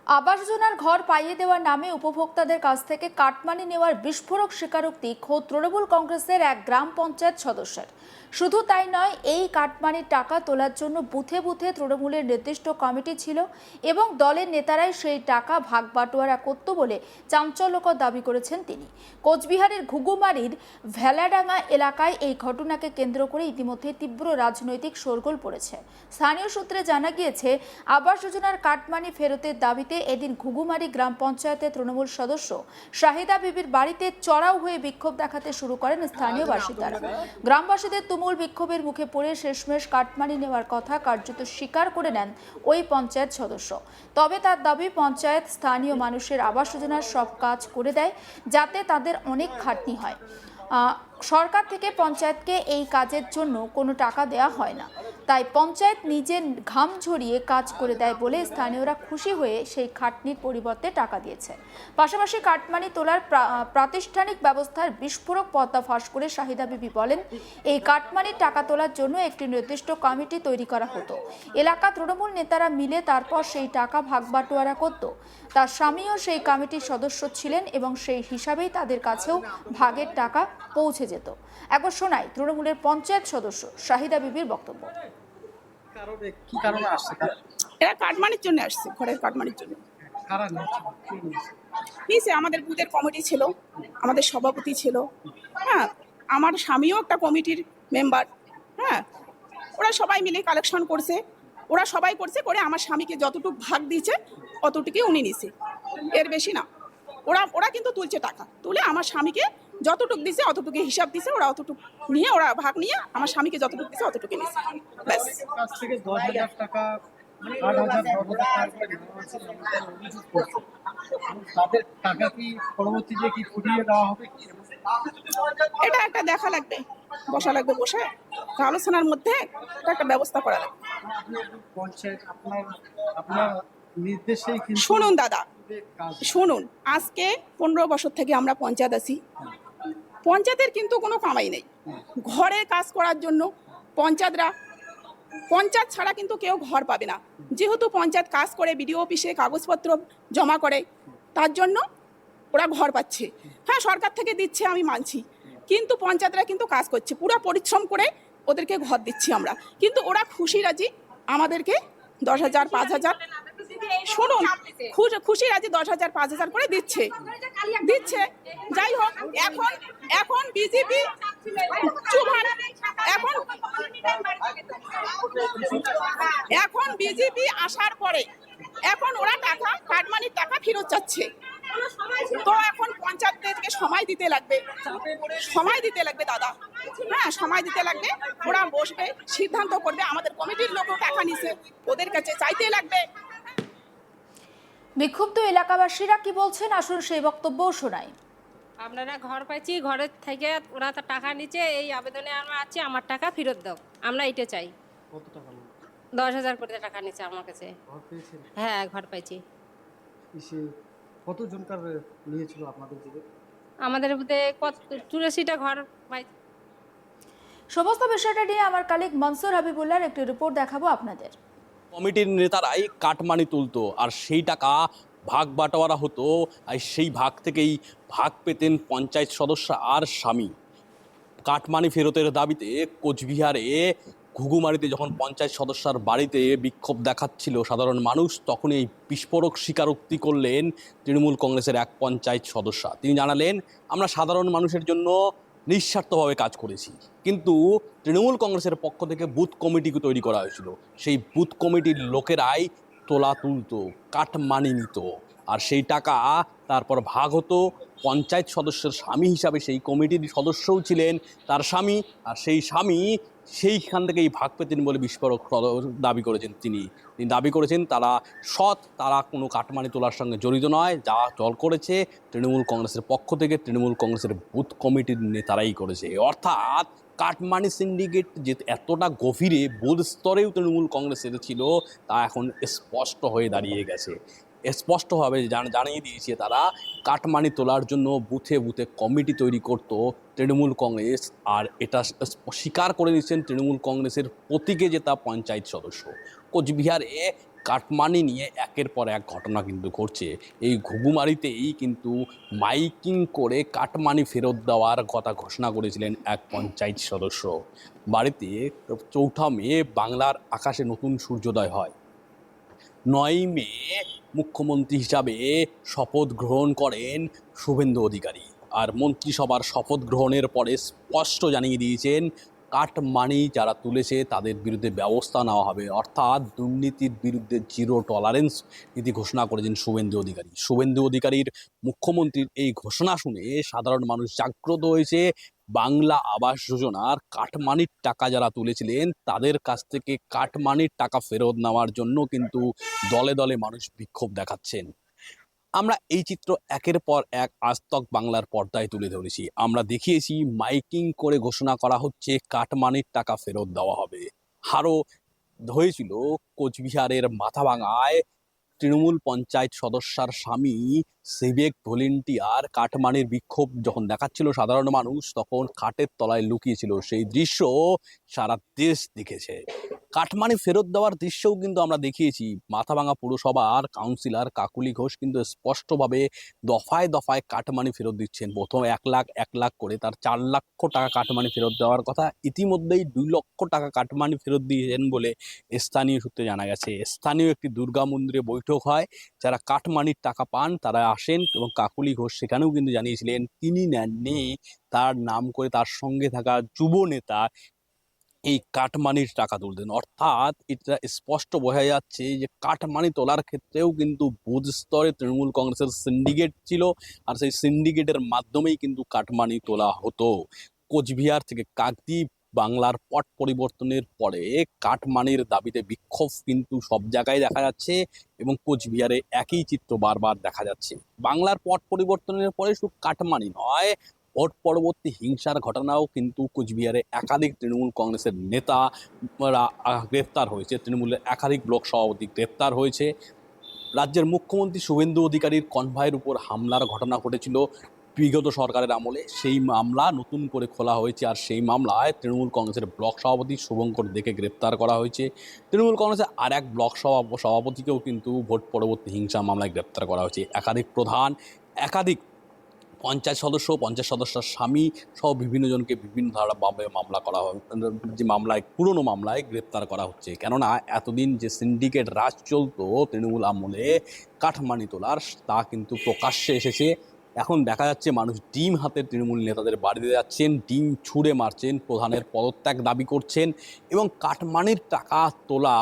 আবাস যোজনার ঘর পাইয়ে দেওয়ার নামে উপভোক্তাদের কাছ থেকে কাটমানি নেওয়ার বিস্ফোরক স্বীকারোক্তি খোদ তৃণমূল কংগ্রেসের এক গ্রাম পঞ্চায়েত সদস্যের। শুধু তাই নয়, এই কাটমানির টাকা তোলার জন্য বুথে বুথে তৃণমূলের নির্দিষ্ট কমিটি ছিল এবং দলের নেতারাই সেই টাকা ভাগ বাটোয়ারা করত বলে চাঞ্চল্যকর দাবি করেছেন তিনি। কোচবিহারের ঘুঘুমারির ভেলাডাঙ্গা এলাকায় এই ঘটনাকে কেন্দ্র করে ইতিমধ্যে তীব্র রাজনৈতিক শোরগোল পড়েছে। স্থানীয় সূত্রে জানা গিয়েছে, আবাস যোজনার কাটমানি ফেরতের দাবিতে এদিন ঘুঘুমারি গ্রাম পঞ্চায়েতের তৃণমূল সদস্য শাহিদা বিবির বাড়িতে চড়াও হয়ে বিক্ষোভ দেখাতে শুরু করেন স্থানীয় বাসিন্দারা। গ্রামবাসীদের তুমুল বিক্ষোভের মুখে পড়ে শেষমেশ কাটমানি নেওয়ার কথা কার্যত স্বীকার করে নেন ওই পঞ্চায়েত সদস্য। তবে তার দাবি, পঞ্চায়েত স্থানীয় মানুষের আবাস যোজনার সব কাজ করে দেয় যাতে তাদের অনেক খাটনি হয়। সরকার থেকে পঞ্চায়েতকে এই কাজের জন্য কোনো টাকা দেওয়া হয় না, তাই পঞ্চায়েত নিজের ঘাম ঝরিয়ে কাজ করে দেয় বলে স্থানীয়রা খুশি হয়ে সেই খাটনির পরিবর্তে টাকা দিয়েছে। পাশাপাশি কাটমানি তোলার প্রাতিষ্ঠানিক ব্যবস্থার বিস্ফোরক পর্দা ফাঁস করে শাহিদা বিবি বলেন, এই কাটমানির টাকা তোলার জন্য একটি নির্দিষ্ট কমিটি তৈরি করা হতো। এলাকা তৃণমূল নেতারা মিলে তারপর সেই টাকা ভাগ বাটোয়ারা করত। তার স্বামীও সেই কমিটির সদস্য ছিলেন এবং সেই হিসাবেই তাদের কাছেও ভাগের টাকা পৌঁছে যেত। একবার শোনাই তৃণমূলের পঞ্চায়েত সদস্য শাহিদা বিবির বক্তব্য। কি কারণে আসছে? এরা কাটমানির জন্য আসছে, ঘরের কাটমানির জন্য। নিচে আমাদের বুথের কমিটি ছিল, আমাদের সভাপতি ছিল, হ্যাঁ, আমার স্বামীও একটা কমিটির মেম্বার। হ্যাঁ, ওরা সবাই মিলে কালেকশন করছে, ওরা সবাই করছে করে আমার স্বামীকে যতটুকু ভাগ দিয়েছে অতটুকুই উনি নিছে, এর বেশি না। ওরা কিন্তু তুলছে টাকা, তুলে আমার স্বামীকে যতটুকু দিছে অতটুকু হিসাব দিছে, ওরা অতটুকু নিয়ে ওরা ভাগ নিয়ে আমার স্বামীকে যতটুকু দিছে অতটুকু নিছে, ব্যাস। কাছ থেকে 10,000 টাকা 8,000 10,000 টাকা অভিযোগ করছে। তাদের টাকা কি পরবর্তীতে কি ফুটিয়ে দেওয়া হবে? এটা একটা দেখা লাগবে, বসা লাগবে, বসে আলোচনার মধ্যে এটা একটা ব্যবস্থা করা লাগবে। পঞ্চায়েত আপনার নির্দেশেই কিন্তু শুনুন দাদা, কাজ। শুনুন, আজকে 15 বছর থেকে আমরা পঞ্চায়েত আছি। পঞ্চায়েতের কিন্তু কোনো কামাই নেই ঘরের কাজ করার জন্য। পঞ্চায়েত ছাড়া কিন্তু কেউ ঘর পাবে না, যেহেতু পঞ্চায়েত কাজ করে বিডিও অফিসে কাগজপত্র জমা করে, তার জন্য ওরা ঘর পাচ্ছে। হ্যাঁ, সরকার থেকে দিচ্ছে, আমি মানছি, কিন্তু পঞ্চায়েতরা কিন্তু কাজ করছে, পুরো পরিশ্রম করে ওদেরকে ঘর দিচ্ছি আমরা, কিন্তু ওরা খুশি রাজি আমাদেরকে 10,000 5,000, শুনুন, খুশি রাজি 10,000 5,000 করে দিচ্ছে। যাই হোক, এখন বিজেপি এখন বিজেপি আসার পরে এখন ওরা টাকা কাটমানির টাকা ফেরত চাচ্ছে। তো এখন পঞ্চায়েতকে সময় দিতে লাগবে দাদা, হ্যাঁ, সময় দিতে লাগবে। ওরা বসবে, সিদ্ধান্ত করবে, আমাদের কমিটির লোকও টাকা নিছে, ওদের কাছে চাইতে লাগবে। বিক্ষুব্ধ এলাকাবাসীরা কি বলছেন, আসুন সেই বক্তব্যও শোনাই। আপনারা ঘর পাইছি, ঘরের থেকে ওরা তো টাকা নিচ্ছে, এই আবেদনে আমরা আছি, আমার টাকা ফেরত দাও, আমরা এটা চাই। কত টাকা নিল? 10,000 করে টাকা নিচ্ছে আমার কাছে। ঘর পেয়েছেন? হ্যাঁ, ঘর পাইছি। কতজনকার নিয়েছিল আপনাদের দিকে? আমাদের বুথে 84টা ঘর পাইছি। সমস্ত বিষয়টা নিয়ে আমার কালিগ মনসুর হাবিবুল্লাহর একটি রিপোর্ট দেখাবো আপনাদের। কমিটির নেতারাই কাটমানি তুলতো আর সেই টাকা ভাগ বাটোয়ারা হতো, আর সেই ভাগ থেকেই ভাগ পেতেন পঞ্চায়েত সদস্য আর স্বামী। কাটমানি ফেরতের দাবিতে কোচবিহারে ঘুঘুমারিতে যখন পঞ্চায়েত সদস্যার বাড়িতে বিক্ষোভ দেখাচ্ছিল সাধারণ মানুষ, তখন এই বিস্ফোরক স্বীকারোক্তি করলেন তৃণমূল কংগ্রেসের এক পঞ্চায়েত সদস্য। তিনি জানালেন, আমরা সাধারণ মানুষের জন্য নিঃস্বার্থভাবে কাজ করেছি, কিন্তু তৃণমূল কংগ্রেসের পক্ষ থেকে বুথ কমিটিকে তৈরি করা হয়েছিল, সেই বুথ কমিটির লোকেরাই তোলা তুলতো, কাটমানি নিত, আর সেই টাকা তারপর ভাগ হতো। পঞ্চায়েত সদস্যের স্বামী হিসাবে সেই কমিটির সদস্যও ছিলেন তার স্বামী, আর সেই স্বামী সেইখান থেকেই ভাগ পেতেন বলে বিস্ফোরক দাবি করেছেন তিনি দাবি করেছেন তারা সৎ, তারা কোনো কাটমানি তোলার সঙ্গে জড়িত নয়। যা দল করেছে তৃণমূল কংগ্রেসের পক্ষ থেকে তৃণমূল কংগ্রেসের বুথ কমিটির নেতারাই করেছে। অর্থাৎ কাটমানি সিন্ডিকেট যে এতটা গভীরে বুথ স্তরেও তৃণমূল কংগ্রেসের ছিল, তা এখন স্পষ্ট হয়ে দাঁড়িয়ে গেছে। স্পষ্টভাবে জানিয়ে দিয়েছে তারা কাটমানি তোলার জন্য বুথে বুথে কমিটি তৈরি করত তৃণমূল কংগ্রেস, আর এটা স্বীকার করে নিচ্ছেন তৃণমূল কংগ্রেসের প্রতীকে জেতা পঞ্চায়েত সদস্য। কোচবিহারে কাটমানি নিয়ে একের পর এক ঘটনা কিন্তু ঘটছে। এই ঘুঘুমারিতেই কিন্তু মাইকিং করে কাটমানি ফেরত দেওয়ার কথা ঘোষণা করেছিলেন এক পঞ্চায়েত সদস্য। বাড়িতে ৪ঠা মে বাংলার আকাশে নতুন সূর্যোদয় হয়। ৯ই মে মুখ্যমন্ত্রী হিসাবে শপথ গ্রহণ করেন শুভেন্দু অধিকারী। আর মন্ত্রিসভার শপথ গ্রহণের পরে স্পষ্ট জানিয়ে দিয়েছেন কাটমানি যারা তুলেছে তাদের বিরুদ্ধে ব্যবস্থা নেওয়া হবে, অর্থাৎ দুর্নীতির বিরুদ্ধে জিরো টলারেন্স নীতি ঘোষণা করেছেন শুভেন্দু অধিকারী। শুভেন্দু অধিকারীর মুখ্যমন্ত্রীর এই ঘোষণা শুনে সাধারণ মানুষ জাগ্রত হয়েছে। বাংলা আবাস যোজনার কাটমানির টাকা যারা তুলেছিলেন তাদের কাছ থেকে কাটমানির টাকা ফেরত নেওয়ার জন্য কিন্তু দলে দলে মানুষ বিক্ষোভ দেখাচ্ছেন। আমরা এই চিত্র একের পর এক আজ তক বাংলার পর্দায় তুলে ধরেছি। আমরা দেখিয়েছি মাইকিং করে ঘোষণা করা হচ্ছে কাটমানির টাকা ফেরত দেওয়া হবে। আরও হয়েছিল কোচবিহারের মাথাভাঙায় তৃণমূল পঞ্চায়েত সদস্যার স্বামী সিভিক ভলেন্টিয়ার কাটমানির বিক্ষোভ যখন দেখাচ্ছিল সাধারণ মানুষ, তখন খাটের তলায় লুকিয়েছিল। সেই দৃশ্য সারা দেশ দেখেছে। কাটমানি ফেরত দেওয়ার দৃশ্যও কিন্তু আমরা দেখিয়েছি। মাথাভাঙা পুরসভার কাউন্সিলর কাকুলি ঘোষ কিন্তু স্পষ্টভাবে দফায় দফায় কাটমানি ফেরত দিচ্ছেন। প্রথম 1 লাখ করে তার 4 লক্ষ টাকা কাটমানি ফেরত দেওয়ার কথা, ইতিমধ্যেই 2 লক্ষ টাকা কাটমানি ফেরত দিয়েছেন বলে স্থানীয় সূত্রে জানা গেছে। স্থানীয় একটি দুর্গা মন্দিরে বৈঠক হয়, যারা কাটমানির টাকা পান তারা আসেন এবং কাকুলি ঘোষ সেখানেও কিন্তু জানিয়েছিলেন তিনি নেননি, তার নাম করে তার সঙ্গে থাকা যুব নেতা এই কাটমানির টাকা তুলতেন। অর্থাৎ এটা স্পষ্ট বোঝা যাচ্ছে যে কাটমানি তোলার ক্ষেত্রেও কিন্তু বুথ স্তরে তৃণমূল কংগ্রেসের সিন্ডিকেট ছিল, আর সেই সিন্ডিকেটের মাধ্যমেই কিন্তু কাটমানি তোলা হতো। কোচবিহার থেকে কাকদ্বীপ বাংলার পট পরিবর্তনের পরে কাটমানির দাবিতে বিক্ষোভ কিন্তু সব জায়গায় দেখা যাচ্ছে এবং কোচবিহারে একই চিত্র বারবার দেখা যাচ্ছে। বাংলার পট পরিবর্তনের পরে শুধু কাটমানি নয়, ভোট পরবর্তী হিংসার ঘটনাও কিন্তু কোচবিহারে একাধিক তৃণমূল কংগ্রেসের নেতা গ্রেপ্তার হয়েছে, তৃণমূলের একাধিক ব্লক সভাপতি গ্রেপ্তার হয়েছে। রাজ্যের মুখ্যমন্ত্রী শুভেন্দু অধিকারীর কনভয়ের উপর হামলার ঘটনা ঘটেছিল বিগত সরকারের আমলে, সেই মামলা নতুন করে খোলা হয়েছে। আর সেই মামলায় তৃণমূল কংগ্রেসের ব্লক সভাপতি শুভঙ্কর দেখে গ্রেপ্তার করা হয়েছে। তৃণমূল কংগ্রেসের আর এক ব্লক সভাপতিকেও কিন্তু ভোট পরবর্তী হিংসা মামলায় গ্রেপ্তার করা হয়েছে। একাধিক প্রধান, একাধিক পঞ্চায়েত সদস্যর স্বামী সহ বিভিন্ন জনকে বিভিন্ন ধারাভাবে মামলা করা হয়, যে মামলায় পুরনো মামলায় গ্রেপ্তার করা হচ্ছে। কেননা এতদিন যে সিন্ডিকেট রাজ চলতো তৃণমূল আমলে কাটমানি তোলার, তা কিন্তু প্রকাশ্যে এসেছে। এখন দেখা যাচ্ছে মানুষ ডিম হাতে তৃণমূল নেতাদের বাড়িতে যাচ্ছেন, ডিম ছুঁড়ে মারছেন, প্রধানের পদত্যাগ দাবি করছেন এবং কাটমানির টাকা তোলা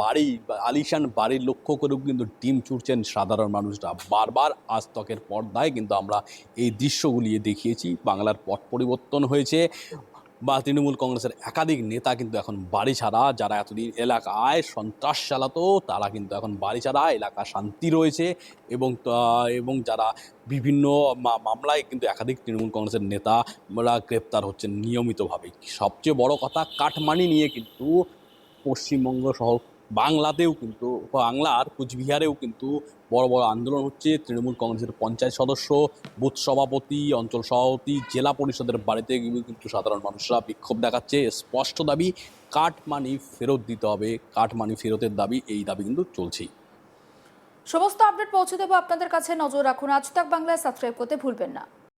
বাড়ি, আলিশান বাড়ির লক্ষ্য করেও কিন্তু ডিম ছুঁড়ছেন সাধারণ মানুষরা। বারবার আজ তকের পর্দায় কিন্তু আমরা এই দৃশ্যগুলি দেখিয়েছি। বাংলার পট পরিবর্তন হয়েছে বা তৃণমূল কংগ্রেসের একাধিক নেতা কিন্তু এখন বাড়ি ছাড়া, যারা এতদিন এলাকায় সন্ত্রাস চালাতো তারা কিন্তু এখন বাড়ি ছাড়া, এলাকা শান্তি রয়েছে এবং যারা বিভিন্ন মামলায় কিন্তু একাধিক তৃণমূল কংগ্রেসের নেতারা গ্রেপ্তার হচ্ছেন নিয়মিতভাবে। সবচেয়ে বড় কথা, কাটমানি নিয়ে কিন্তু পশ্চিমবঙ্গ সহ বাংলাতেও কিন্তু, বাংলার কোচবিহারেও কিন্তু বড় বড় আন্দোলন হচ্ছে। তৃণমূল কংগ্রেসের পঞ্চায়েত সদস্য, বুথ সভাপতি, অঞ্চল সভাপতি, জেলা পরিষদের বাড়িতে কিন্তু সাধারণ মানুষরা বিক্ষোভ দেখাচ্ছে। স্পষ্ট দাবি কাটমানি ফেরত দিতে হবে, কাটমানি ফেরতের দাবি, এই দাবি কিন্তু চলছেই। সমস্ত আপডেট পৌঁছে দেবো আপনাদের কাছে, নজর রাখুন। আজ তাক বাংলায় সাবস্ক্রাইব করতে ভুলবেন না।